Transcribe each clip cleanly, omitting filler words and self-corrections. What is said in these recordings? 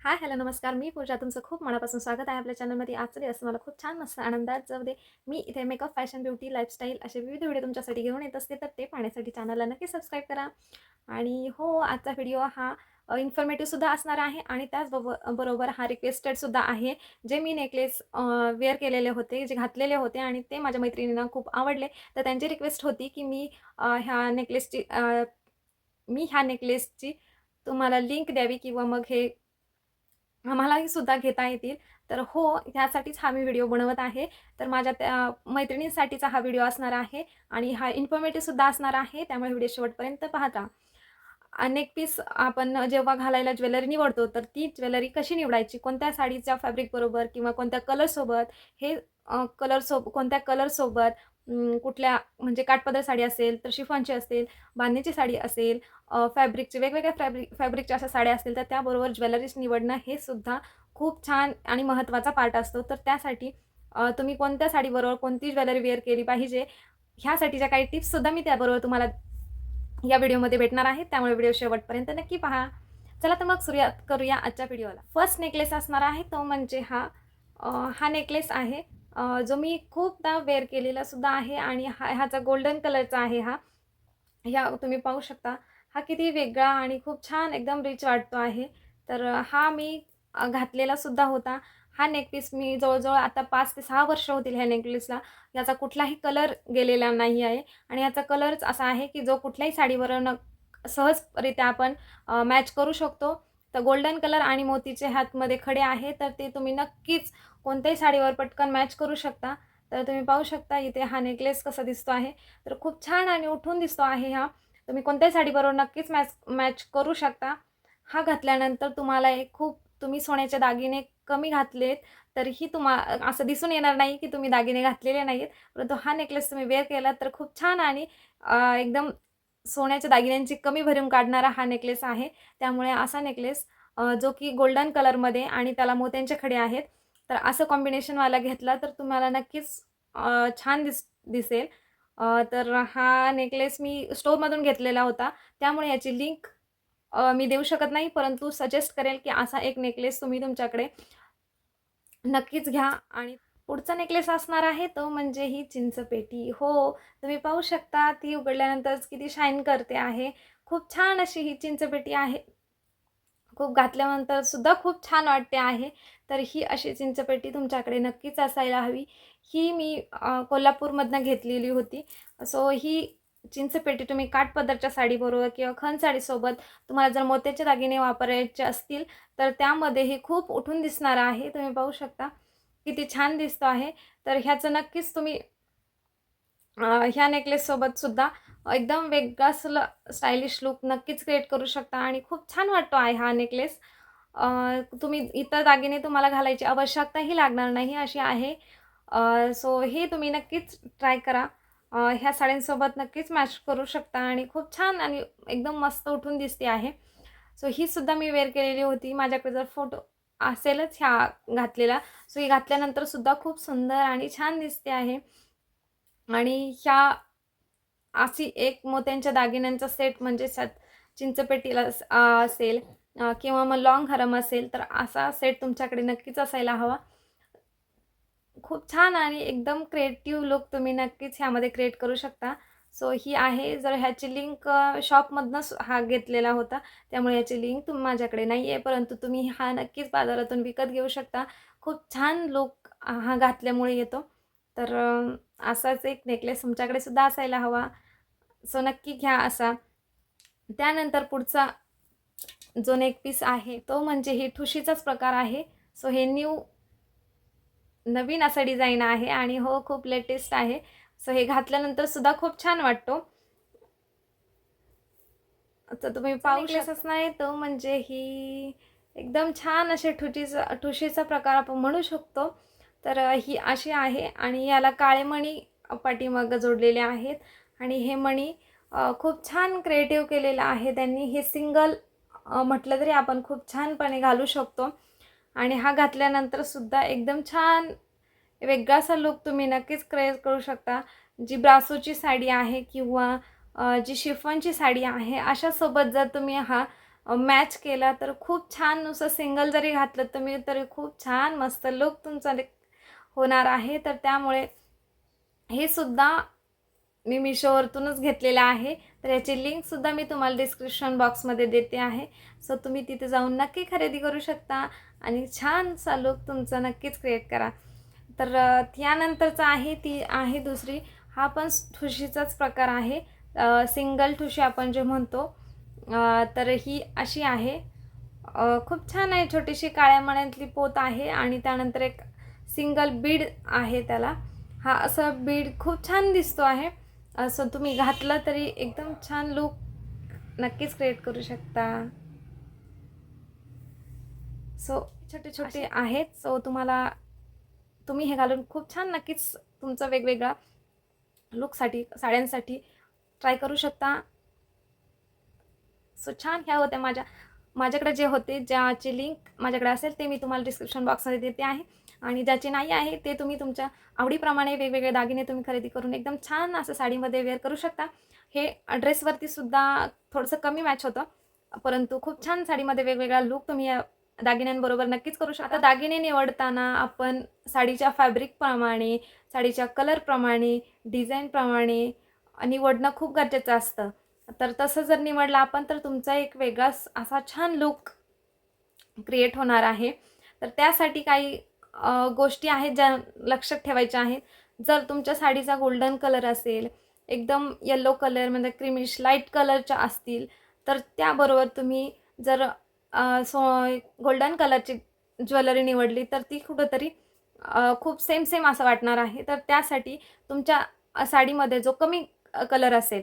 हाय, hello, नमस्कार. मी पूजा. तुमचं खूप मनापासून स्वागत आहे आपल्या चॅनलमध्ये. आजचा दिवस मला खूप छान मस्त आनंदात जाऊ दे. मी इथे मेकअप, फॅशन, ब्युटी, लाईफस्टाईल असे विविध व्हिडिओ तुमच्यासाठी घेऊन येत असते. तर ते पाहण्यासाठी चॅनलला नक्की सबस्क्राईब करा. आणि हो, आजचा व्हिडिओ हा इन्फॉर्मेटिव्हसुद्धा असणार आहे आणि बरोबर हा रिक्वेस्टेडसुद्धा आहे. जे मी नेकलेस वेअर केलेले होते, जे घातलेले होते आणि ते माझ्या मैत्रिणींना खूप आवडले. तर त्यांची रिक्वेस्ट होती की मी ह्या नेकलेसची तुम्हाला लिंक द्यावी किंवा मग हे आम्हालाही सुद्धा घेता येतील. तर हो, ह्यासाठीच हा मी व्हिडिओ बनवत आहे. तर माझ्या त्या मैत्रिणींसाठीचा हा व्हिडिओ असणार आहे आणि हा इन्फॉर्मेटिव्हसुद्धा असणार आहे. त्यामुळे व्हिडिओ शेवटपर्यंत पाहता. अनेक पीस आपण जेव्हा घालायला ज्वेलरी निवडतो, तर ती ज्वेलरी कशी निवडायची, कोणत्या साडीच्या फॅब्रिकबरोबर किंवा कोणत्या कलरसोबत, हे कोणत्या कलरसोबत, कुठल्या म्हणजे काठपदर साडी असेल, तर शिफॉनची असेल, बांधणीची साडी असेल, फॅब्रिकचे वेगवेगळ्या फॅब्रिकच्या अशा साड्या असतील, तर त्याबरोबर ज्वेलरीज निवडणं हे सुद्धा खूप छान आणि महत्त्वाचा पार्ट असतो. तर त्यासाठी तुम्ही कोणत्या साडीबरोबर कोणती ज्वेलरी वेअर केली पाहिजे, ह्यासाठीच्या काही टिप्ससुद्धा मी त्याबरोबर तुम्हाला या व्हिडिओमध्ये भेटणार आहेत. त्यामुळे व्हिडिओ शेवटपर्यंत नक्की पहा. चला तर मग सुरुवात करूया आजच्या व्हिडिओला. फर्स्ट नेकलेस असणार आहे तो म्हणजे हा नेकलेस आहे, जो मी खूपदा वेअर केलेला सुद्धा आहे आणि ह्याचा गोल्डन कलरचा आहे. ह्या तुम्ही पाहू शकता. हा किती वेगळा आणि खूप छान एकदम रिच वाटतो आहे. तर हा मी घातलेला सुद्धा होता. हा नेकपीस मी जवळ-जवळ आता 5 ते 6 वर्ष होतील ह्या नेकलेसला. याचा कुठलाही कलर गेलेला नाही आहे आणि ह्याचा कलरच असा आहे, की जो कुठल्याही साडीवर सहजरित्या आपण मॅच करू शकतो. तर गोल्डन कलर आणि मोतीचे ह्यातमध्ये खडे आहे, तर ते तुम्ही नक्कीच कोणत्याही साडीवर पटकन मॅच करू शकता. तर तुम्ही पाहू शकता इथे हा नेकलेस कसा दिसतो आहे. तर खूप छान आणि उठून दिसतो आहे हा. तुम्ही कोणत्याही साडीबरोबर नक्कीच मॅच मॅच करू शकता. हा घातल्यानंतर तुम्हाला एक खूप तुम्ही सोन्याचे दागिने कमी घातलेत, तरीही असं दिसून येणार नाही की तुम्ही दागिने घातलेले नाहीत. परंतु हा नेकलेस तुम्ही वेअर केला तर खूप छान आणि एकदम सोन्याच्या दागिन्यांची कमी भरून काढणारा हा नेकलेस आहे. त्यामुळे असा नेकलेस जो की गोल्डन कलरमध्ये आणि त्याला मोत्यांचे खडे आहेत. तर असं कॉम्बिनेशनवाला घेतला तर तुम्हाला नक्कीच छान दिसेल. तर हा नेकलेस मी स्टोअरमधून घेतलेला होता. त्यामुळे याची लिंक मी देऊ शकत नाही, परंतु सजेस्ट करेल की असा एक नेकलेस तुम्ही तुमच्याकडे नक्कीच घ्या. आणि पुढचा नेकलेस असणार आहे तो म्हणजे ही चिंचपेटी. हो, तुम्ही पाहू शकता ती उघडल्यानंतरच किती शाईन करते आहे. खूप छान अशी ही चिंचपेटी आहे. खूप घातल्यानंतर सुद्धा खूप छान वाटते आहे. तर ही अशी चिंचपेटी तुमच्याकडे नक्कीच असायला हवी. ही मी कोल्हापूरमधनं घेतलेली होती. सो ही चिंचपेटी तुम्ही काठपदरच्या साडीबरोबर किंवा खण साडीसोबत तुम्हाला जर मोत्याचे दागिने वापरायचे असतील, तर त्यामध्ये हे खूप उठून दिसणार आहे. तुम्ही पाहू शकता किती छान दिसतो आहे. तर ह्याचं नक्कीच तुम्ही ह्या नेकलेससोबत सुद्धा एकदम वेगळा स्टायलिश लूक नक्कीच क्रिएट करू शकता आणि खूप छान वाटतो आहे हा नेकलेस. तुम्ही इतर दागिने तुम्हाला घालायची आवश्यकताही लागणार नाही अशी आहे. सो हे तुम्ही नक्कीच ट्राय करा. ह्या साड्यांसोबत नक्कीच मॅच करू शकता आणि खूप छान आणि एकदम मस्त उठून दिसते आहे. सो ही सुद्धा मी वेअर केलेली होती. माझ्याकडे जर फोटो असेलच ह्या घातलेला. सो ही घातल्यानंतर सुद्धा खूप सुंदर आणि छान दिसते आहे. आणि अशी एक मोत्यांच्या दागिन्यांचा सेट म्हणजे चिंचपेटीला असेल किंवा मग लॉंग हरम असेल, तर असा सेट तुमच्याकडे नक्कीच असायला हवा. खूप छान आणि एकदम क्रिएटिव्ह लूक तुम्ही नक्कीच ह्यामध्ये क्रिएट करू शकता. सो ही आहे. जर ह्याची लिंक शॉपमधनंच हा घेतलेला होता. त्यामुळे याची लिंक माझ्याकडे नाही आहे. परंतु तुम्ही हा नक्कीच बाजारातून विकत घेऊ शकता. खूप छान लूक हा घातल्यामुळे येतो. तर असाच एक नेकलेस तुमच्याकडे सुद्धा असायला हवा. सो नक्की घ्या असा. त्यानंतर पुढचा जो नेकपीस आहे तो म्हणजे ही ठुशीचाच प्रकार आहे. सो हे नवीन असा डिझाइन आहे आणि हो, खूप लेटेस्ट आहे. सो हे घातल्यानंतर सुद्धा खूप छान वाटतो. तर तुम्ही पाहू नेकलेस असणार आहे तो म्हणजे ही एकदम छान असे ठुशीचा प्रकार आपण म्हणू शकतो. तर ही अशी आहे आणि याला काळे मणी पाठीमागं जोडलेले आहेत आणि हे मणी खूप छान क्रिएटिव्ह केलेलं आहे त्यांनी. हे सिंगल म्हटलं तरी आपण खूप छानपणे घालू शकतो आणि हा घातल्यानंतर सुद्धा एकदम छान वेगळासा लूक तुम्ही नक्कीच क्रिएट करू शकता. जी ब्रासोची साडी आहे किंवा जी शिफॉनची साडी आहे, अशासोबत जर तुम्ही हा मॅच केला तर खूप छान, नुसतं सिंगल जरी घातलं तुम्ही तरी खूप छान मस्त लुक तुमचा होणार आहे. तर त्यामुळे हे सुद्धा मी मिशोवरतूनच घेतलेलं आहे. तर याची लिंकसुद्धा मी तुम्हाला डिस्क्रिप्शन बॉक्समध्ये देते आहे. सो तुम्ही तिथे जाऊन नक्की खरेदी करू शकता आणि छानसा लुक तुमचा नक्कीच क्रिएट करा. तर त्यानंतरचा आहे ती आहे दुसरी, हा पण ठुशीचाच प्रकार आहे. सिंगल ठुशी आपण जे म्हणतो, तर ही अशी आहे. खूप छान आहे, छोटीशी काळ्या मण्यातली पोत आहे आणि त्यानंतर एक सिंगल बीड आहे त्याला. हा असा बीड खूप छान दिसतो आहे. असं तुम्ही घातलं तरी एकदम छान लुक नक्कीच क्रिएट करू शकता. सो छोटे छोटे आहेत. सो तुम्ही हे घालून खूप छान नक्कीच तुमचं वेगवेगळा लुकसाठी साड्यांसाठी ट्राय करू शकता. सो छान ह्या होत्या माझ्याकडे जे होते, ज्याची लिंक माझ्याकडे असेल ते मी तुम्हाला डिस्क्रिप्शन बॉक्समध्ये देते आहे. आणि ज्याचे नाही आहे ते तुम्ही तुमच्या आवडीप्रमाणे वेगवेगळे दागिने तुम्ही खरेदी करून एकदम छान असं साडीमध्ये वेअर करू शकता. हे ड्रेसवरती सुद्धा थोडंसं कमी मॅच होतं, परंतु खूप छान साडीमध्ये वेगवेगळा लुक तुम्ही या दागिन्यांबरोबर नक्कीच करू शकता. दागिने निवडताना आपण साडीच्या फॅब्रिकप्रमाणे, साडीच्या कलरप्रमाणे, डिझाईनप्रमाणे निवडणं खूप गरजेचं असतं. तर तसं जर निवडलं आपण तर तुमचा एक वेगळाच असा छान लुक क्रिएट होणार आहे. तर त्यासाठी काही गोष्टी आहेत ज्या लक्षात ठेवायच्या आहेत. जर तुमच्या साडीचा गोल्डन कलर असेल, एकदम येलो कलर म्हणजे क्रीमिश लाईट कलरच्या असतील, तर त्याबरोबर तुम्ही जर गोल्डन कलरची ज्वेलरी निवडली तर ती कुठंतरी खूप सेम असं वाटणार आहे. तर त्यासाठी तुमच्या साडीमध्ये जो कमी कलर असेल,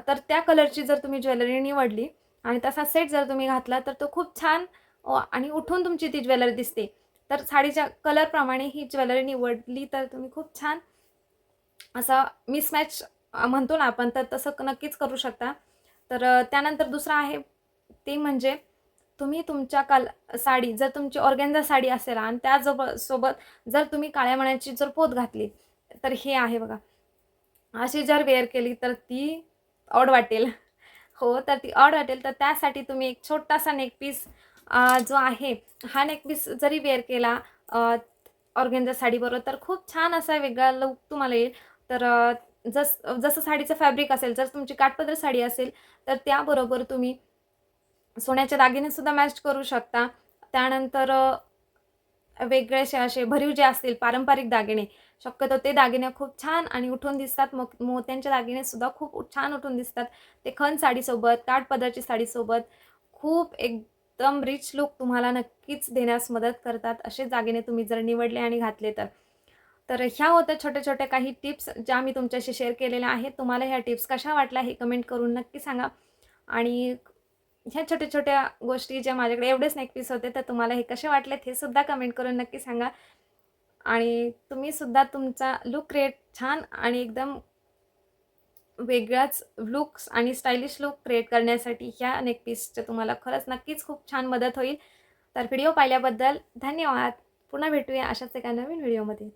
तर त्या कलरची जर तुम्ही ज्वेलरी निवडली आणि तसा सेट जर तुम्ही घातला तर तो खूप छान आणि उठून तुमची ती ज्वेलरी दिसते. तर साडीच्या कलरप्रमाणे ही ज्वेलरी निवडली तर तुम्ही खूप छान असा मिसमॅच म्हणतो ना आपण, तर तसं नक्कीच करू शकता. तर त्यानंतर दुसरं आहे ते म्हणजे तुम्ही तुमच्या साडी जर तुमची ऑर्गेन्झा साडी असेल आणि सोबत जर तुम्ही काळ्या मण्याची जर पोत घातली तर हे आहे बघा, अशी जर वेअर केली तर ती ऑड वाटेल. हो, तर ती ऑड वाटेल. तर त्यासाठी तुम्ही एक छोटासा नेक पीस जो आहे, हा नेक पीस जरी वेअर केला ऑर्गेन्झा साडीबरोबर तर खूप छान असा वेगळा लुक तुम्हाला येईल. तर जसं साडीचं फॅब्रिक असेल, जर तुमची काठपदर साडी असेल तर त्याबरोबर तुम्ही सोन्याचे दागिनेसुद्धा मॅच करू शकता. त्यानंतर वेगळेसे असे भरीव जे असतील पारंपरिक दागिने, शक्यतो ते दागिने खूप छान आणि उठून दिसतात. मग मोत्यांचे दागिनेसुद्धा खूप छान उठून दिसतात. ते खण साडीसोबत, काठपदरची साडीसोबत खूप एकदम रिच लुक तुम्हाला नक्कीच देण्यास मदत करतात. असे दागिने तुम्ही जर निवडले आणि घातले तर. तर ह्या होत्या छोट्या-छोट्या काही टिप्स ज्या मी तुमच्याशी शेअर केलेल्या आहेत. तुम्हाला ह्या टिप्स कशा वाटल्या हे कमेंट करून नक्की सांगा. आणि ह्या छोट्या-छोट्या गोष्टी ज्या माझ्याकडे एवढेच नेक पीस होते, तर तुम्हाला हे कसे वाटलेत हे सुद्धा कमेंट करून नक्की सांगा. आणि तुम्ही सुद्धा तुमचा लूक क्रिएट छान आणि एकदम वेगळाच लुक्स आणि स्टायलिश लूक क्रिएट करण्यासाठी ह्या नेक पीसच्या तुम्हाला खरंच नक्कीच खूप छान मदत होईल. तर व्हिडिओ पाहिल्याबद्दल धन्यवाद. पुन्हा भेटूया अशाच एका नवीन व्हिडिओमध्ये.